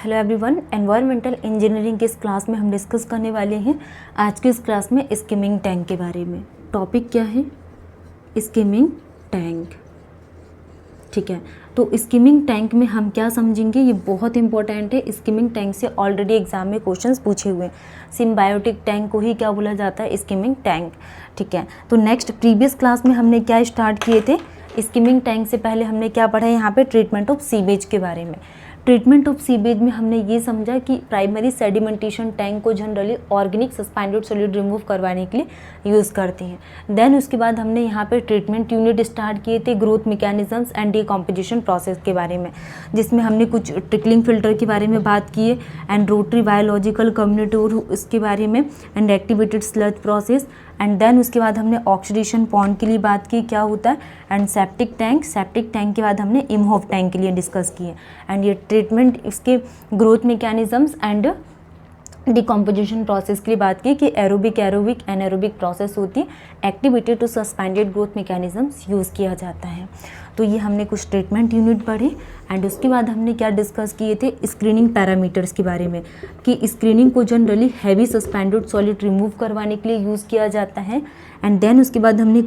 Hello everyone, environmental engineering की इस class में हम डिस्कस करने वाले हैं आज की इस क्लास में स्किमिंग टैंक के बारे में। टॉपिक क्या है? Skimming tank. ठीक है, तो स्किमिंग टैंक में हम क्या समझेंगे, ये बहुत इंपॉर्टेंट है। स्किमिंग टैंक से ऑलरेडी एग्जाम में क्वेश्चंस पूछे हुए हैं। सिम्बायोटिक टैंक को ही क्या बोला जाता है? Skimming tank. ठीक है, तो नेक्स्ट प्रीवियस क्लास में हमने क्या स्टार्ट किए थे? स्किमिंग टैंक से पहले हमने क्या पढ़ा है यहाँ पे? ट्रीटमेंट ऑफ सीवेज के बारे में। ट्रीटमेंट ऑफ सीवेज में हमने ये समझा कि प्राइमरी सेडिमेंटेशन टैंक को generally organic suspended solid remove करवाने के लिए यूज़ करते हैं। देन उसके बाद हमने यहाँ पे ट्रीटमेंट यूनिट स्टार्ट किए थे growth mechanisms and decomposition process के बारे में, जिसमें हमने कुछ ट्रिकलिंग फिल्टर के बारे में बात की है एंड रोटरी बायोलॉजिकल कम्युनिटी इसके बारे में and activated sludge process. And then उसके बाद हमने ऑक्सीडेशन पॉन्ड के लिए बात की क्या होता है एंड सेप्टिक टैंक के बाद हमने इमहोफ टैंक के लिए डिस्कस किए। एंड ये ट्रीटमेंट इसके growth mechanisms and decomposition process के लिए बात की कि एरोबिक एनारोबिक प्रोसेस होती है। Activated to suspended growth mechanisms use किया जाता है। तो ये हमने कुछ ट्रीटमेंट यूनिट पढ़े एंड उसके बाद हमने क्या डिस्कस किए थे? स्क्रीनिंग पैरामीटर्स के बारे में कि स्क्रीनिंग को generally heavy suspended solid remove करवाने के लिए यूज़ किया जाता है। एंड देन उसके बाद हमने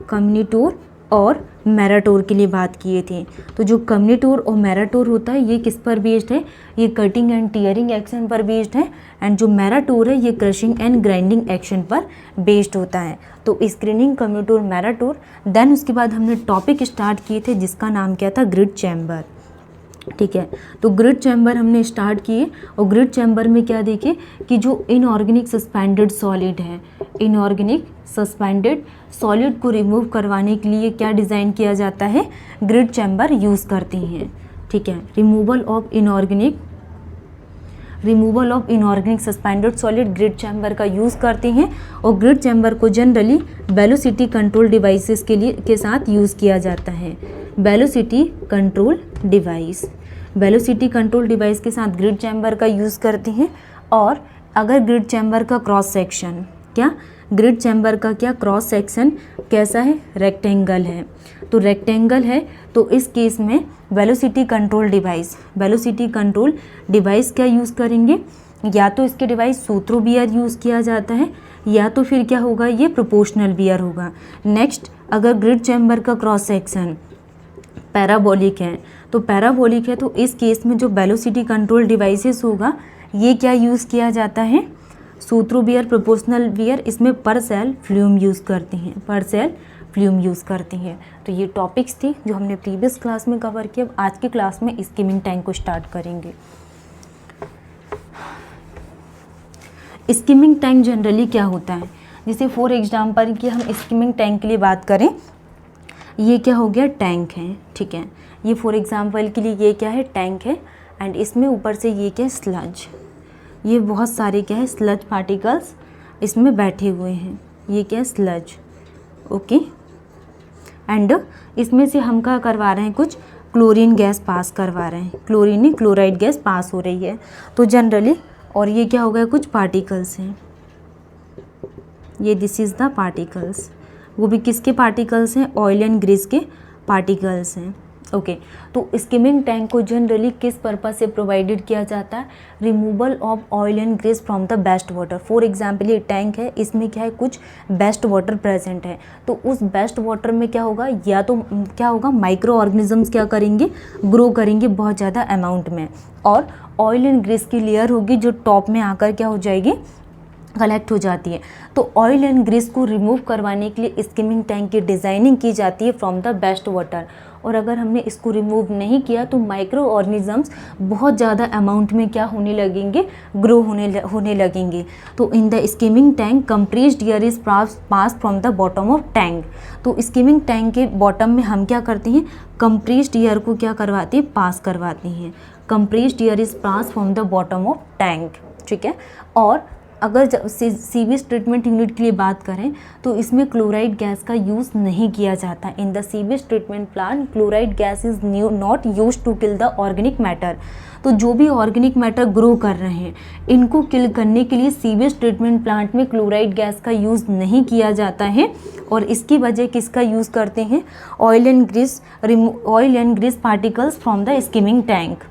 कम्युनिटोर और मैराटोर के लिए बात किए थे। तो जो कम्युनिटोर और मैराटोर होता है ये किस पर बेस्ड है? ये कटिंग एंड टीयरिंग एक्शन पर बेस्ड है। एंड जो मैराटोर है ये क्रशिंग एंड ग्राइंडिंग एक्शन पर बेस्ड होता है। तो स्क्रीनिंग, कम्युनिटोर, मैराटोर। देन उसके बाद हमने टॉपिक स्टार्ट किए थे जिसका नाम क्या था? Grid chamber. ठीक है, तो ग्रिड चैम्बर हमने स्टार्ट किए और ग्रिड चैम्बर में क्या देखे कि जो इनऑर्गेनिक सस्पेंडेड सॉलिड है, इनऑर्गेनिक सस्पेंडेड सॉलिड को रिमूव करवाने के लिए क्या डिज़ाइन किया जाता है? ग्रिड चैम्बर यूज़ करते हैं। ठीक है, removal of inorganic suspended solid grid chamber का यूज़ करते हैं। और ग्रिड चैम्बर को जनरली वेलोसिटी कंट्रोल डिवाइसेस के साथ यूज़ किया जाता है। वेलोसिटी कंट्रोल डिवाइस के साथ ग्रिड चैम्बर का यूज़ करते हैं। और अगर ग्रिड चैम्बर का क्रॉस सेक्शन ग्रिड चैम्बर का क्रॉस सेक्शन कैसा है? रेक्टेंगल है। तो रेक्टेंगल है तो इस केस में वेलोसिटी कंट्रोल डिवाइस क्या यूज़ करेंगे? या तो इसके डिवाइस सूत्रो बियर यूज़ किया जाता है या तो फिर क्या होगा? ये प्रोपोर्शनल बियर होगा। नेक्स्ट, अगर ग्रिड चैम्बर का क्रॉस सेक्शन पैराबोलिक है तो इस केस में जो वेलोसिटी कंट्रोल डिवाइसेस होगा ये क्या यूज़ किया जाता है? सूत्रो बियर, प्रोपोर्शनल बियर। इसमें पर सेल फ्लूम यूज़ करते हैं। तो ये टॉपिक्स थी जो हमने प्रीवियस क्लास में कवर किया। अब आज की क्लास में स्किमिंग टैंक को स्टार्ट करेंगे। स्किमिंग टैंक जनरली क्या होता है? जैसे फॉर एग्जाम्पल कि हम स्किमिंग टैंक के लिए बात करें, ये क्या हो गया? टैंक है। ठीक है, ये फॉर एग्जाम्पल के लिए ये क्या है? टैंक है। एंड इसमें ऊपर से ये क्या है? स्लज। ये बहुत सारे क्या है? स्लज पार्टिकल्स इसमें बैठे हुए हैं। ये क्या है? स्लज। ओके, एंड इसमें से हम क्या करवा रहे हैं? कुछ क्लोरीन गैस पास करवा रहे हैं। क्लोराइड गैस पास हो रही है तो जनरली। और ये क्या हो गया? कुछ पार्टिकल्स हैं। ये दिस इज़ द पार्टिकल्स। वो भी किसके पार्टिकल्स हैं? ऑयल एंड ग्रीस के पार्टिकल्स हैं। ओके, तो स्किमिंग टैंक को जनरली किस पर्पस से प्रोवाइडेड किया जाता है? Removal of oil and grease from the waste water. For example ये टैंक है, इसमें क्या है? कुछ बेस्ट वाटर प्रेजेंट है। तो उस बेस्ट वाटर में क्या होगा? या तो क्या होगा? माइक्रो ऑर्गेनिजम्स क्या करेंगे? ग्रो करेंगे बहुत ज़्यादा अमाउंट में। और ऑयल एंड ग्रीस की लेयर होगी जो टॉप में आकर क्या हो जाएगी? कलेक्ट हो जाती है। तो ऑयल एंड ग्रीस को रिमूव करवाने के लिए स्किमिंग टैंक की डिज़ाइनिंग की जाती है फ्रॉम द बेस्ट वाटर। और अगर हमने इसको रिमूव नहीं किया तो माइक्रो ऑर्गेनिजम्स बहुत ज़्यादा अमाउंट में क्या होने लगेंगे? ग्रो होने लगेंगे। तो in the skimming tank compressed air is pass from the bottom of tank. तो स्किमिंग टैंक के बॉटम में हम क्या करते हैं? कंप्रेस्ड एयर को क्या करवाते हैं? पास करवाते हैं। Compressed air is pass from the bottom of tank. ठीक है, और अगर सीवेज ट्रीटमेंट यूनिट के लिए बात करें तो इसमें क्लोराइड गैस का यूज़ नहीं किया जाता। In the sewage treatment plant chloride gas is not use to kill the organic matter. तो जो भी ऑर्गेनिक मैटर ग्रो कर रहे हैं इनको किल करने के लिए सीवेज ट्रीटमेंट प्लांट में क्लोराइड गैस का यूज़ नहीं किया जाता है। और इसकी वजह किसका यूज़ करते हैं? Oil and grease particles from the skimming tank.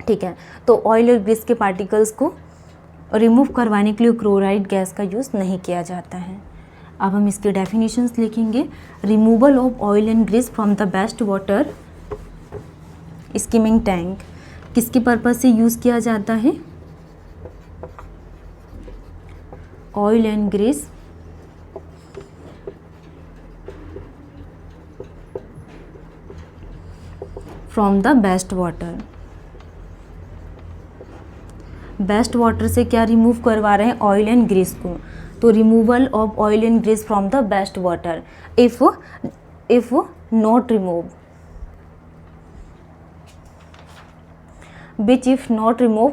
ठीक है। तो ऑयल और ग्रीस के पार्टिकल्स को रिमूव करवाने के लिए क्लोराइड गैस का यूज़ नहीं किया जाता है। अब हम इसके डेफिनेशंस लिखेंगे। Removal of oil and grease from the waste water skimming tank किसके पर्पज़ से यूज़ किया जाता है? Oil and grease from the waste water. Waste water से क्या रिमूव करवा रहे हैं? ऑयल एंड ग्रीस को। तो removal of oil and grease from the waste water. If not remove, which if not remove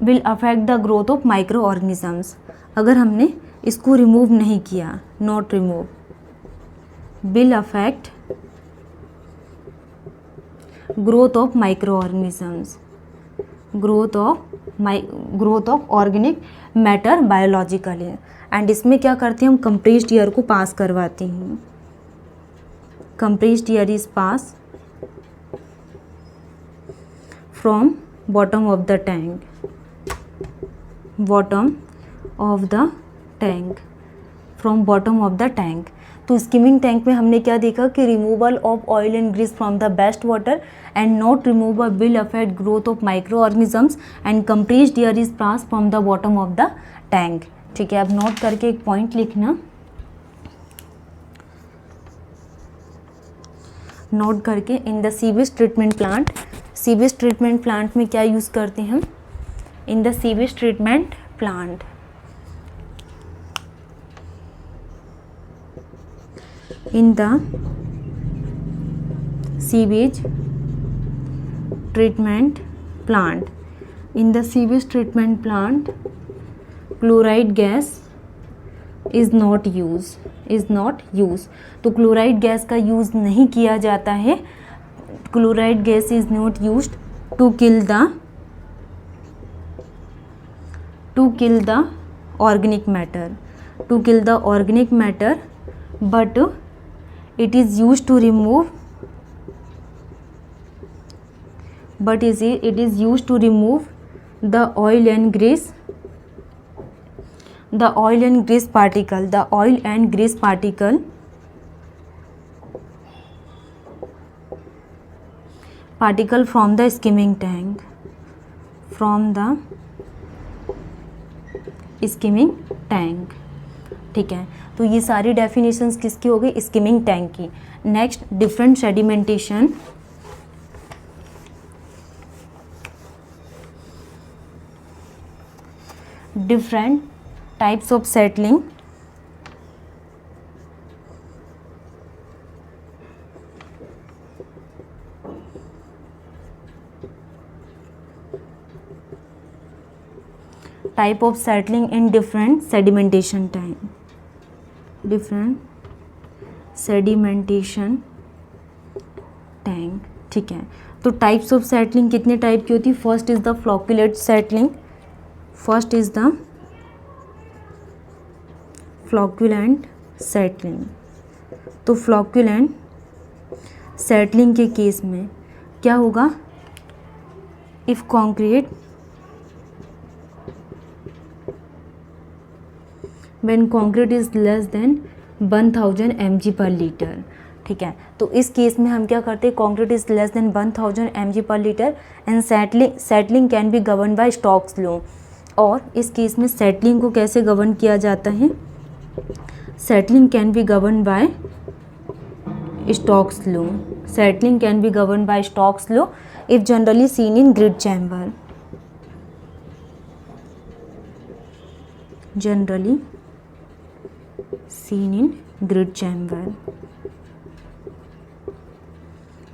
will affect the growth of microorganisms। अगर हमने इसको रिमूव नहीं किया, not remove will affect growth of microorganisms, growth of organic matter biologically। And इसमें क्या करते हैं हम? कंप्रेस्ड एयर को पास करवाते हैं। Compressed air is pass from bottom of the tank, bottom of the tank, from bottom of the tank। तो skimming tank में हमने क्या देखा कि removal of oil and grease from the waste water and not removal will affect growth of micro organisms and compressed air is pass from the bottom of the tank. ठीक है, अब note करके एक पॉइंट लिखना, note करके in the sewage treatment plant. Sewage treatment plant में क्या use करते हैं हम? In the sewage treatment plant, in the sewage treatment plant, in the sewage treatment plant chloride gas is not use. तो chloride gas का use नहीं किया जाता है। Chloride gas is not used to kill the organic matter, but it is used to remove the oil and grease particle from the skimming tank, ठीक है। तो ये सारी डेफिनेशंस किसकी हो गई? स्किमिंग टैंक की। Next, different sedimentation. Different types of settling. Type of settling in different sedimentation tank, ठीक है। तो टाइप्स ऑफ सेटलिंग कितने टाइप की होती है? First is the flocculent settling, तो फ्लॉक्यूलेंट सेटलिंग के केस में क्या होगा? If concrete when concrete is less than 1000 mg per liter, ठीक है। तो इस केस में हम क्या करते हैं? Concrete is less than 1000 mg per litre and settling can be govern by Stokes law. और इस केस में सेटलिंग को कैसे गवर्न किया जाता है? Settling can be govern by Stokes law. Settling can be govern by Stokes law if generally seen in grit chamber, generally seen in grit chamber,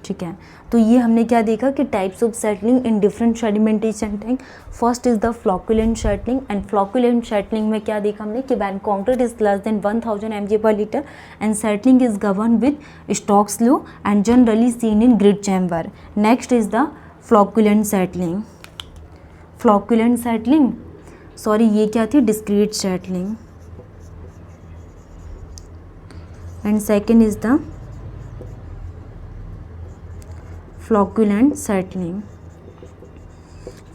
ठीक है। तो ये हमने क्या देखा कि types of settling in different sedimentation tank. First is the flocculent settling, and flocculent settling में क्या देखा हमने कि when concrete is less than 1000 mg per litre and settling is govern with Stokes law and generally seen in grit chamber. Next is the flocculent settling. ये क्या थी? Discrete settling. And second is the flocculent settling.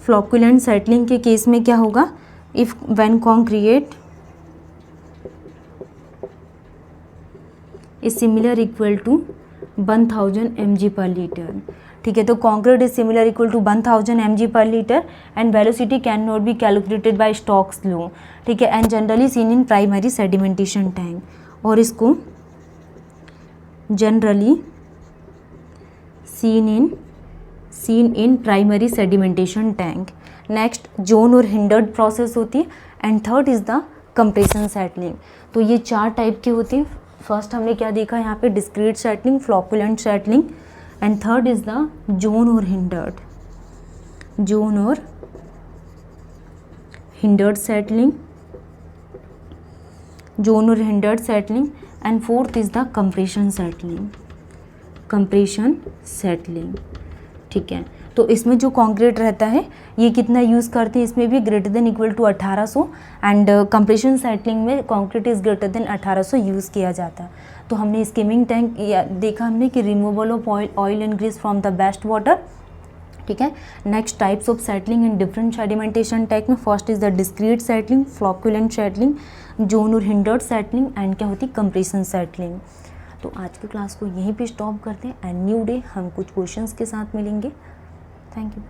Flocculent settling के case में क्या होगा, if when concrete is similar equal to 1000 mg per litre, ठीक है। तो concrete is similar equal to 1000 mg per litre and velocity can not be calculated by Stokes law, ठीक है, and generally seen in primary sedimentation tank, और इसको generally seen in primary sedimentation tank. Next zone और hindered process होती है, and third is the compression settling. तो ये 4 type की होती है। फर्स्ट हमने क्या देखा यहाँ पे, discrete settling, flocculent settling, and third is the zone और hindered settling, and fourth is the compression settling, ठीक है। तो इसमें जो कॉन्क्रीट रहता है ये कितना यूज़ करते हैं, इसमें भी greater than equal to 1800, and compression settling में concrete is greater than 1800 use किया जाता है। तो हमने स्किमिंग टैंक देखा हमने कि removal of oil and grease from the waste water, ठीक है। Next types of settling in different sedimentation tank में first is the discrete settling, flocculent settling, zone और हिंडर्ड सेटलिंग, एंड क्या होती है, कंप्रेशन सेटलिंग। तो आज की क्लास को यहीं पे स्टॉप करते हैं, एंड न्यू डे हम कुछ क्वेश्चंस के साथ मिलेंगे। Thank you.